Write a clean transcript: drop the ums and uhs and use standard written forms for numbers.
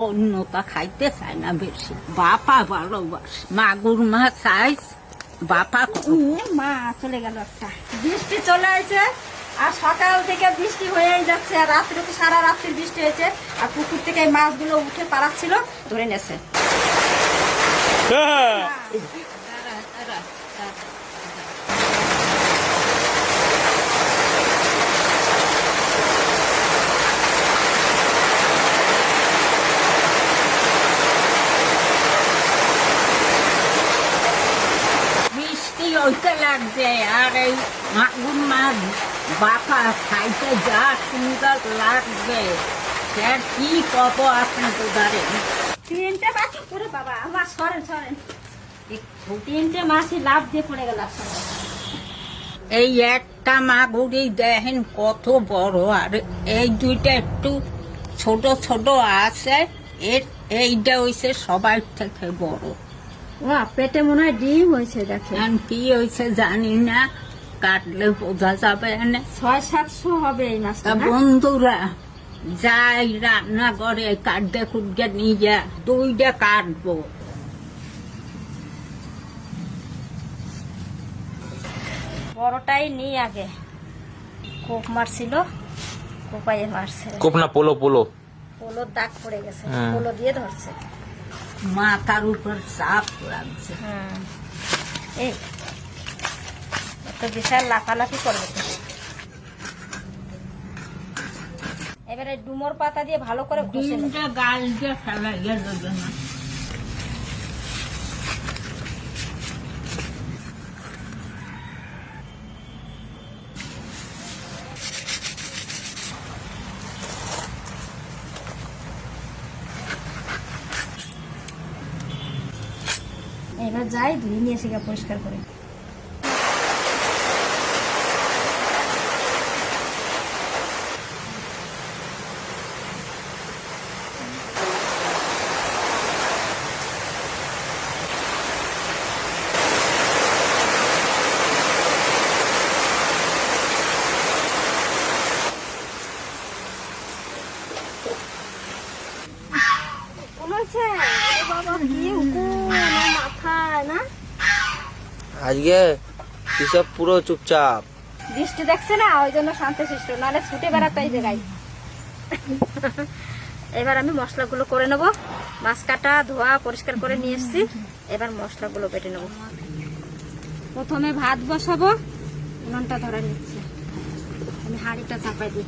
অন্যটা খাইতে চায় না বেশি, বাপা ভালোবাসে। মাগুর মাছ চাইছ বাপা মা চলে গেল একটা। বৃষ্টি চলে আসে আর সকাল থেকে বৃষ্টি হয়েই যাচ্ছে, আর রাত্রে তো সারা রাত্রি বৃষ্টি হয়েছে। আর পুকুর থেকে এই মাছগুলো উঠে পাড়াচ্ছিল, ধরে নেছে। বৃষ্টি হইতে লাগছে আর এই মাগুর মাছ বাপা খাইতে যা সুন্দর লাগবে, সে কি কব আপনাদের ধরে। তিনটে মাছ করে বাবা আমার সরেন সরেন, তিনটে মাছই লাভ দিয়ে পড়ে গেল। এই একটা মাগুরি দেখেন কত বড়, আর এই দুইটা একটু ছোট ছোট আছে, এইটা হইছে সবার থেকে বড়। পেটে মনে হয় ডিম হয়েছে, দেখেন। এখন কি হয়েছে জানি না, কাটলে বোঝা যাবে না। 600-700 হবে এই মাছটা। বন্ধুরা যাই রান্না করে কাটতে কুটতে নিয়ে দুইটা কাটবো। বড়টাই নিই আগে, কোপ মারছিল, কোপাইয়ে মারছে। কোপ না পোলো, পোলো পোলোর দাগ পড়ে গেছে, পোলো দিয়ে ধরছে। মাথার উপর চাপ লাগছে। এই তো বিশাল লাফালাফি করবে। এবারে ডুমোর পাতা দিয়ে ভালো করে ঘষে নেব। ডিমটা গাল দিয়ে ফেলাইয়া যাবে না। এবার যাই ধুয়ে নিয়ে এসে পরিষ্কার করে। আজকে কিসব পুরো চুপচাপ। বৃষ্টি দেখছে না, ওই জন্য শান্তশিষ্ট, নাহলে ছুটে বেড়াতো এই জায়গায়। এবার আমি মশলাগুলো করে নেব। মাছ কাটা ধোয়া পরিষ্কার করে নিয়ে এসছি, এবার মশলাগুলো বেটে নেব। প্রথমে ভাত বসাবো, উনুনটা ধরে নিচ্ছি। আমি হাঁড়িটা চাপাই দিই।